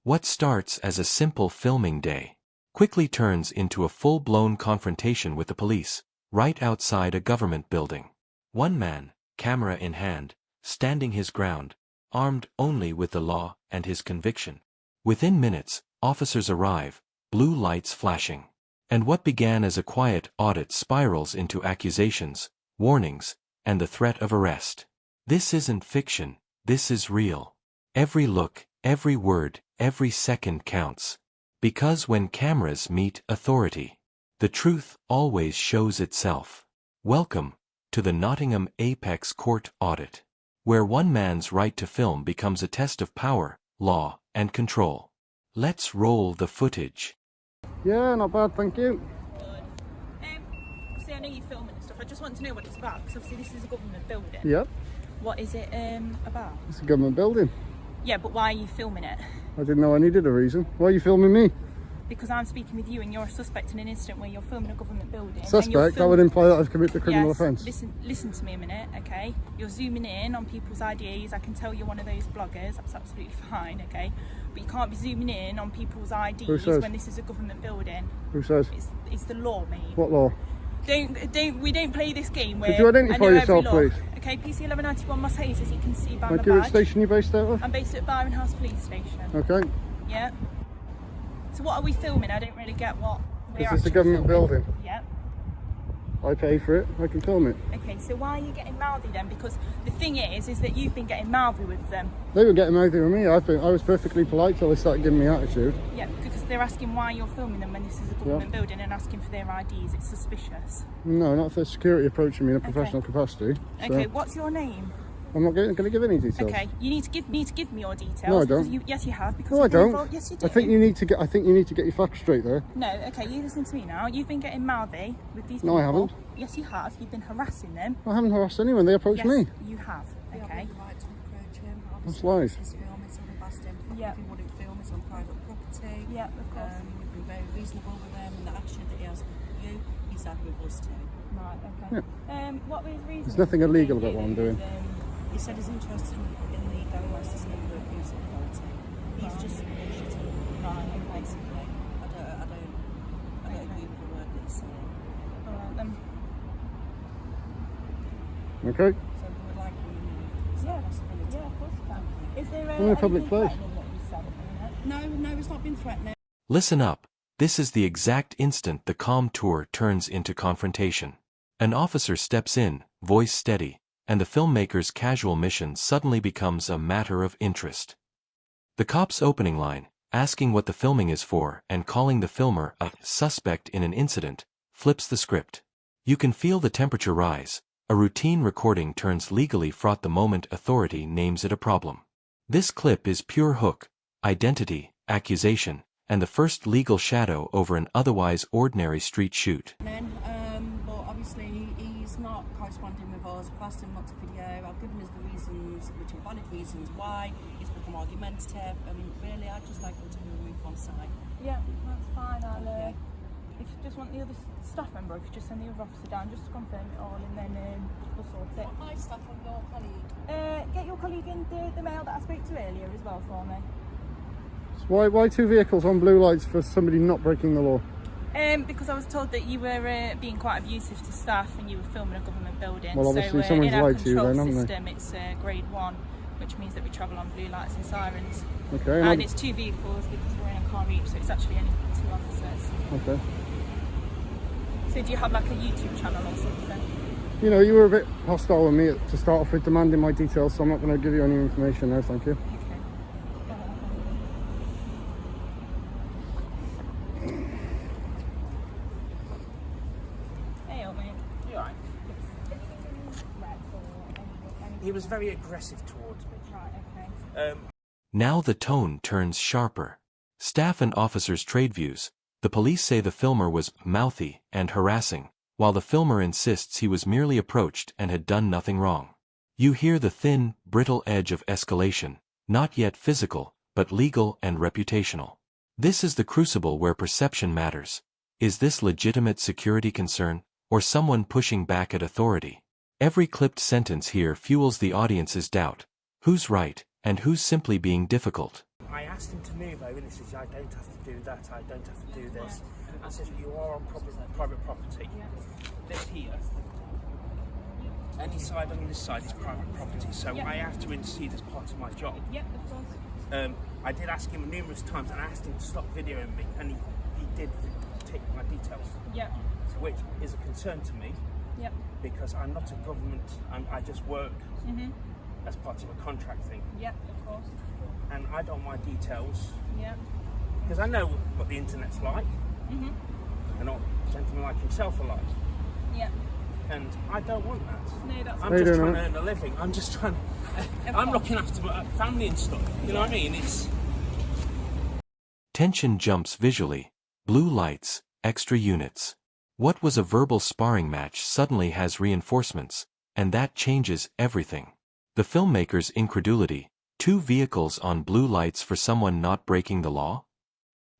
What starts as a simple filming day quickly turns into a full-blown confrontation with the police, right outside a government building. One man, camera in hand, standing his ground, armed only with the law and his conviction. Within minutes, officers arrive, blue lights flashing. And what began as a quiet audit spirals into accusations, warnings, and the threat of arrest. This isn't fiction, this is real. Every look, every word, every second counts. Because when cameras meet authority, the truth always shows itself. Welcome to the Nottingham Apex Court Audit, where one man's right to film becomes a test of power, law, and control. Let's roll the footage. Yeah, not bad, thank you. See, I know you're filming and stuff. I just want to know what it's about, because obviously this is a government building. Yep. What is it about? It's a government building. Yeah, but why are you filming it? I didn't know I needed a reason. Why are you filming me? Because I'm speaking with you and you're a suspect in an incident where you're filming a government building. Suspect? That would imply that I've committed a criminal offence. Listen to me a minute, okay? You're zooming in on people's IDs. I can tell you're one of those bloggers. That's absolutely fine, okay? But you can't be zooming in on people's IDs when this is a government building. Who says? It's the law, mate. What law? We don't play this game where... Could you identify yourself, please? Okay, PC 1191 Marseilles, as you can see by my Thank you. Which badge. station are you based out of? I'm based at Byron House Police Station. Okay. Yeah. So what are we filming? I don't really get what we're Is this a government building? Yep. I pay for it. I can film it. Okay, so why are you getting mouthy then? Because the thing is that you've been getting mouthy with them. They were getting mouthy with me. I was perfectly polite till they started giving me attitude. Yeah, because they're asking why you're filming them when this is a government building and asking for their IDs. It's suspicious. No, not for security approaching me in a professional capacity. So. Okay, what's your name? I'm not going to give any details. Okay, you need to give me your details. No, I don't. Yes, you have. Because no, I don't. Yes, you do. I think you need to get your facts straight there. No, okay, you listen to me now. You've been getting mouthy with these people. No, I haven't. Yes, you have. You've been harassing them. I haven't harassed anyone. They approached me. You have. Okay. That's lies. Yeah. If he wouldn't film, it's on private property. Yeah, of course. We've been very reasonable with them, and the attitude that he has with you, he's had with us too. Right, okay. Yeah. What was his reason? There's nothing illegal about what I'm doing. He said he's interested in the Gangmasters and the abuse authority. He's just bullshitting. Right, okay. Basically. I don't agree with the word that he's saying. Alright then. Okay. So we would like him removed. Is that a possibility? Yeah, of course you can. Is there I'm in a public place. No, it's not been threatening. Listen up. This is the exact instant the calm tour turns into confrontation. An officer steps in, voice steady, and the filmmaker's casual mission suddenly becomes a matter of interest. The cop's opening line, asking what the filming is for and calling the filmer a suspect in an incident, flips the script. You can feel the temperature rise. A routine recording turns legally fraught the moment authority names it a problem. This clip is pure hook, identity, accusation, and the first legal shadow over an otherwise ordinary street shoot. But obviously he's not corresponding with us. I've asked him not to video. I've given us the reasons, which are valid reasons why he's become argumentative, and really I'd just like him to be removed from site. Yeah, that's fine. If you just want the other staff member, if you just send the other officer down just to confirm it all, and then we'll sort it. My staff and your colleague. Get your colleague in the male that I spoke to earlier as well for me. So why two vehicles on blue lights for somebody not breaking the law? Because I was told that you were being quite abusive to staff and you were filming a government building. Well, obviously so, someone's in our lied to you then, haven't system, it's grade 1, which means that we travel on blue lights and sirens. Okay. And it's 2 vehicles because we're in a car each, so it's actually only 2 officers. Okay. So do you have like a YouTube channel or something? You know, you were a bit hostile with me to start off with, demanding my details, so I'm not going to give you any information now, thank you. He was very aggressive towards me. Right, okay. Now the tone turns sharper. Staff and officers trade views. The police say the filmer was mouthy and harassing, while the filmer insists he was merely approached and had done nothing wrong. You hear the thin, brittle edge of escalation, not yet physical, but legal and reputational. This is the crucible where perception matters. Is this legitimate security concern, or someone pushing back at authority? Every clipped sentence here fuels the audience's doubt. Who's right, and who's simply being difficult? I asked him to move over, and he says, I don't have to do that, I don't have to do this. I says, you are on private property. This here, any side on this side is private property, so I have to intercede as part of my job. Yep, of course. I did ask him numerous times, and I asked him to stop videoing me, and he did take my details. Yep. Which is a concern to me. Yep. Because I'm not a government, I just work as part of a contract thing. Yep, of course. And I don't want my details. Yep. Because I know what the internet's like. And what gentlemen like himself are like. Yep. And I don't want that. No, that's I'm just trying to earn a living. I'm just trying to, I'm looking after my family and stuff. You know what I mean? It's... Tension jumps visually. Blue lights, extra units. What was a verbal sparring match suddenly has reinforcements, and that changes everything. The filmmaker's incredulity, 2 vehicles on blue lights for someone not breaking the law,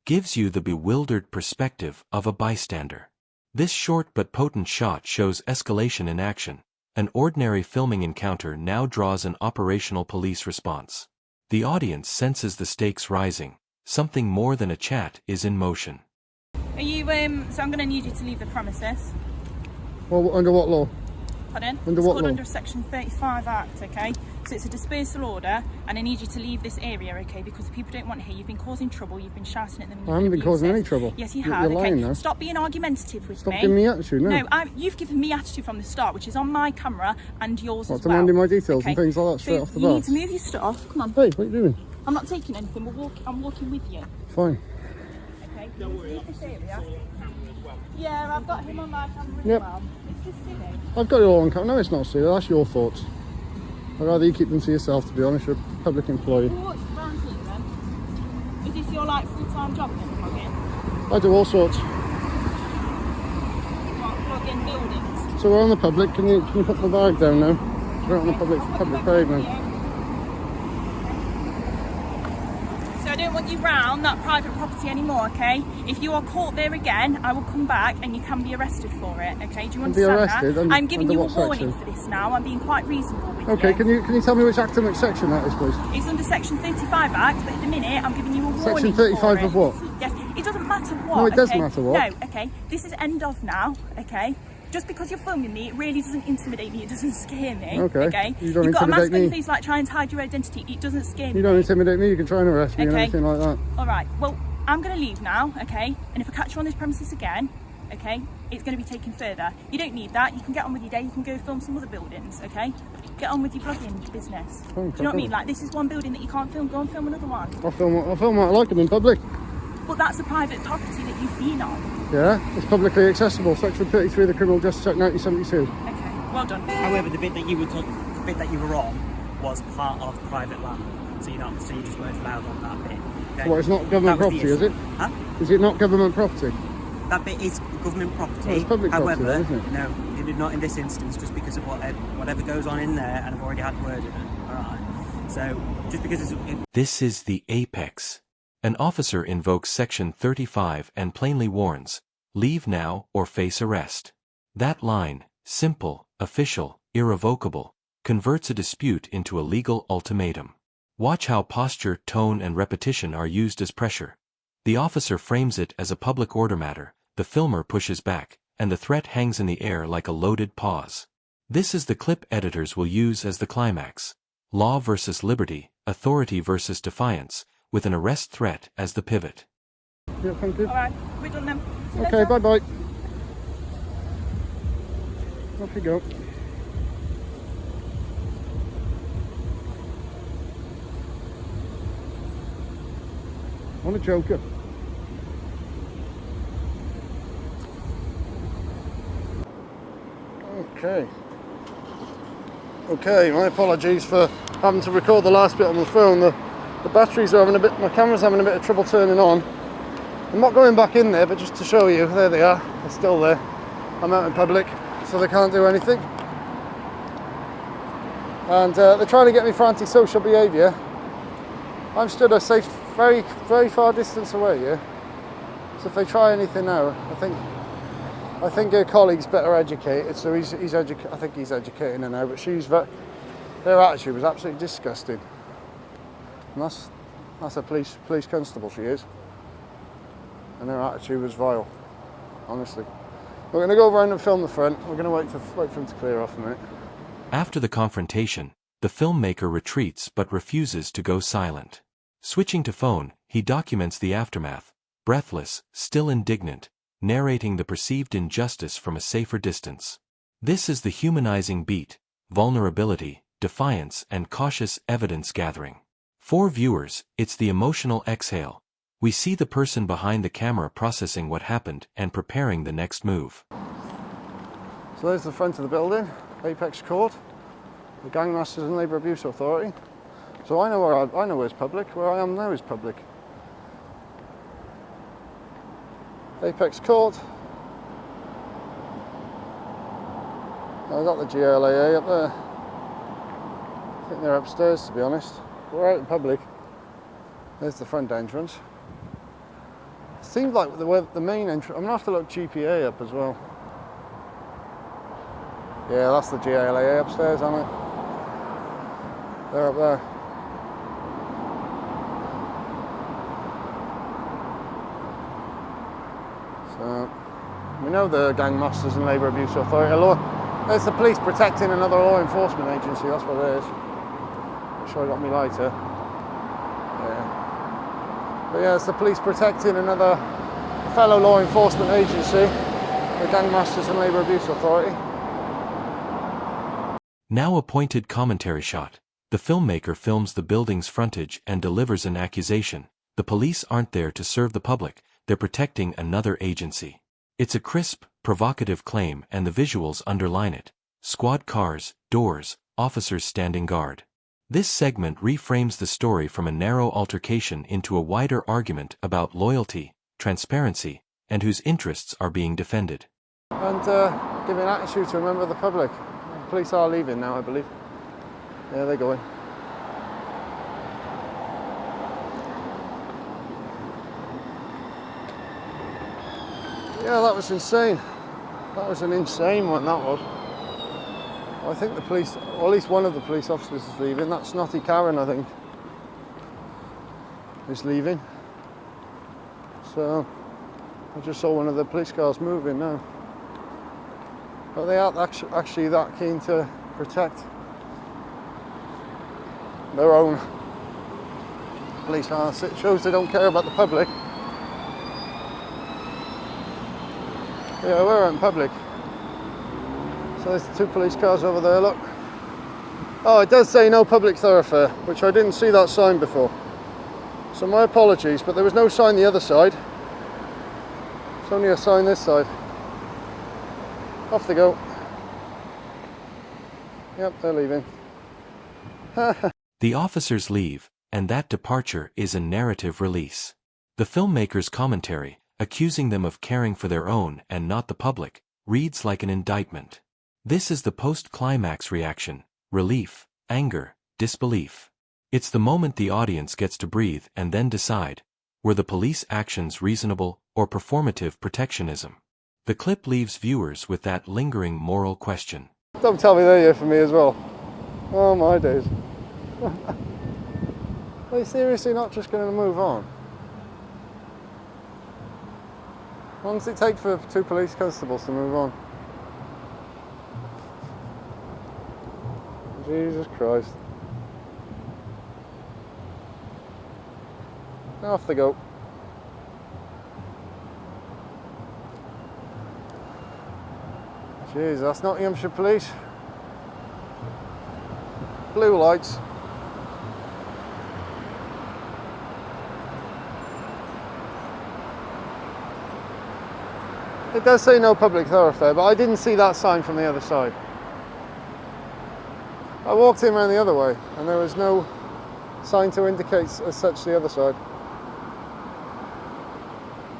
gives you the bewildered perspective of a bystander. This short but potent shot shows escalation in action. An ordinary filming encounter now draws an operational police response. The audience senses the stakes rising. Something more than a chat is in motion. Are you, so I'm going to need you to leave the premises. Well, under what law? Pardon? Under it's what called law? Under Section 35 Act, okay? So it's a dispersal order, and I need you to leave this area, okay? Because the people don't want to hear. You've been causing trouble, you've been shouting at them. I haven't been causing any trouble. Yes, you have, You're lying okay? now. Stop being argumentative with me. Stop giving me attitude, no. No, you've given me attitude from the start, which is on my camera and yours as well. Demanding my details okay? and things like that straight off the bat. You need to move your stuff. Come on. Hey, what are you doing? I'm not taking anything. I'm walking with you. Fine. Okay. Don't worry. Leave this area. Yeah, I've got him on my camera as well. It's just silly. I've got it all on camera. No, it's not silly. That's your thoughts. I'd rather you keep them to yourself, to be honest. You're a public employee. Well, what's around here then? Is this your like full-time job then, plug in? I do all sorts. What, plug in buildings? So we're on the public. Can you put the bag down now? We're on the public pavement. So I don't want you round that private property anymore, okay? If you are caught there again, I will come back and you can be arrested for it, okay? Do you understand that? I'm giving you a warning for this now. I'm being quite reasonable with you. Okay, can you tell me which act and which section that is, please? It's under Section 35 Act, but at the minute I'm giving you a warning. Section 35 of what? Yes, it doesn't matter what. No, it does okay? matter what. No, okay. This is end of now, okay? Just because you're filming me, it really doesn't intimidate me. It doesn't scare me. Okay. You've got a mask on your face like trying to hide your identity. It doesn't scare me. You don't intimidate me. You can try and arrest me and anything like that. All right. Well, I'm going to leave now, okay? And if I catch you on this premises again, okay, it's going to be taken further. You don't need that. You can get on with your day. You can go film some other buildings, okay? Get on with your vlogging business. Do you know what I mean? Like, this is one building that you can't film. Go and film another one. I'll film what I like them in public. But that's a private property that you've been on. Yeah, it's publicly accessible. Section 33 of the Criminal Justice Act 1972. Okay, well done. However, the bit that you were on was part of private land, so you just weren't allowed on that bit. Okay? Well, it's not government property, is it? Huh? Is it not government property? That bit is government property. Well, it's public property, however, isn't it? no, it did not in this instance, just because of whatever goes on in there, and I've already had word of it. All right. So just because This is the apex. An officer invokes Section 35 and plainly warns, leave now or face arrest. That line, simple, official, irrevocable, converts a dispute into a legal ultimatum. Watch how posture, tone, and repetition are used as pressure. The officer frames it as a public order matter, the filmer pushes back, and the threat hangs in the air like a loaded pause. This is the clip editors will use as the climax. Law versus liberty, authority versus defiance, with an arrest threat as the pivot. Yeah, thank you. All right, we're done then. See you Okay, later. bye-bye. Off you go. What a joker. Okay, my apologies for having to record the last bit on the phone. The batteries are having a bit, my camera's having a bit of trouble turning on. I'm not going back in there, but just to show you, there they are, they're still there. I'm out in public, so they can't do anything. And they're trying to get me for antisocial behaviour. I'm stood a safe, very, very far distance away, yeah? So if they try anything now, I think her colleague's better educated, so I think he's educating her now, but their attitude was absolutely disgusting. And That's a police constable, she is. And her attitude was vile, honestly. We're going to go around and film the front. We're going to wait for him to clear off a minute. After the confrontation, the filmmaker retreats but refuses to go silent. Switching to phone, he documents the aftermath, breathless, still indignant, narrating the perceived injustice from a safer distance. This is the humanizing beat: vulnerability, defiance, and cautious evidence gathering. For viewers, it's the emotional exhale. We see the person behind the camera processing what happened and preparing the next move. So there's the front of the building, Apex Court, the Gangmasters and Labour Abuse Authority. So I know where's public. Where I am now is public. Apex Court. I've got the GLAA up there. I think they're upstairs, to be honest. We're out in public. There's the front entrance. It seems like the main entrance. I'm gonna have to look GPA up as well. Yeah, that's the GLAA upstairs, isn't it? They're up there. So, we know the Gangmasters and Labour Abuse Authority. There's the police protecting another law enforcement agency, that's what it is. Make sure I got me lighter. Yeah. But yeah, it's the police protecting another fellow law enforcement agency, the Gangmasters and Labour Abuse Authority. Now a pointed commentary shot. The filmmaker films the building's frontage and delivers an accusation. The police aren't there to serve the public, they're protecting another agency. It's a crisp, provocative claim, and the visuals underline it. Squad cars, doors, officers standing guard. This segment reframes the story from a narrow altercation into a wider argument about loyalty, transparency, and whose interests are being defended. And giving attitude to a member of the public. The police are leaving now, I believe. Yeah, they're going. Yeah, that was insane. That was an insane one, that was. I think the police, or at least one of the police officers is leaving. That's Snotty Karen, I think, is leaving. So, I just saw one of the police cars moving now. But they aren't actually that keen to protect their own police cars. It shows they don't care about the public. Yeah, we're out in public. So there's the two police cars over there, look. Oh, it does say no public thoroughfare, which I didn't see that sign before. So my apologies, but there was no sign the other side. It's only a sign this side. Off they go. Yep, they're leaving. The officers leave, and that departure is a narrative release. The filmmaker's commentary, accusing them of caring for their own and not the public, reads like an indictment. This is the post-climax reaction: relief, anger, disbelief. It's the moment the audience gets to breathe and then decide, were the police actions reasonable or performative protectionism? The clip leaves viewers with that lingering moral question. Don't tell me they're here for me as well. Oh my days. Are they seriously not just going to move on? How long does it take for two police constables to move on? Jesus Christ. Off they go. Jeez, that's Nottinghamshire Police. Blue lights. It does say no public thoroughfare, but I didn't see that sign from the other side. I walked in around the other way, and there was no sign to indicate as such the other side.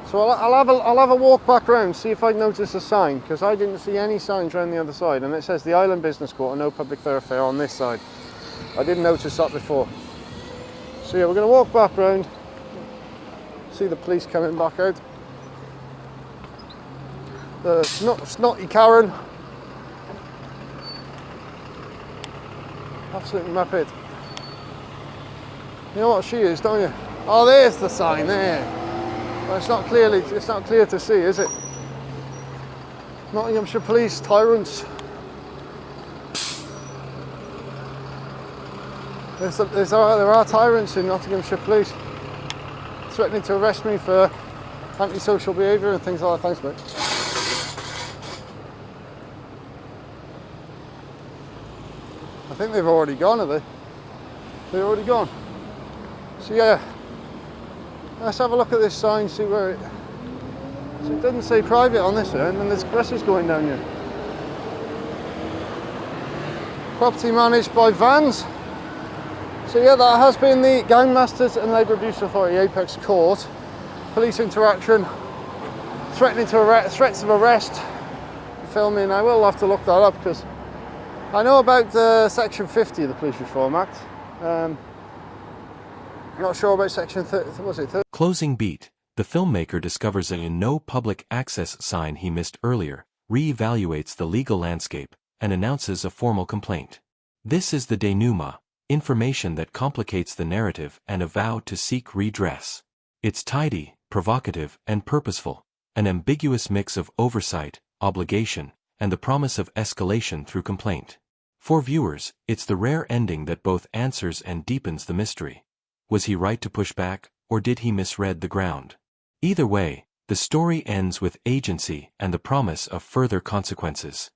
So I'll have a walk back round, see if I notice a sign, because I didn't see any signs around the other side, and it says the Island Business Court and no public thoroughfare on this side. I didn't notice that before. So yeah, we're going to walk back round, see the police coming back out. The snotty Karen. Absolutely muppet. You know what she is, don't you? Oh, there's the sign there. Well, it's not clear to see, is it? Nottinghamshire Police, tyrants. There are tyrants in Nottinghamshire Police threatening to arrest me for antisocial behaviour and things like that. Thanks, mate. I think they've already gone, have they? They've already gone. So yeah, let's have a look at this sign, see where it... So it doesn't say private on this end, and there's buses going down here. Property managed by vans. So yeah, that has been the Gangmasters and Labour Abuse Authority Apex Court. Police interaction, threats of arrest, filming. I will have to look that up because I know about Section 50 of the Police Reform Act. Not sure about Section 30, was it 30? Closing beat. The filmmaker discovers a no public access sign he missed earlier, re-evaluates the legal landscape, and announces a formal complaint. This is the denouement, information that complicates the narrative and a vow to seek redress. It's tidy, provocative, and purposeful, an ambiguous mix of oversight, obligation, and the promise of escalation through complaint. For viewers, it's the rare ending that both answers and deepens the mystery. Was he right to push back, or did he misread the ground? Either way, the story ends with agency and the promise of further consequences.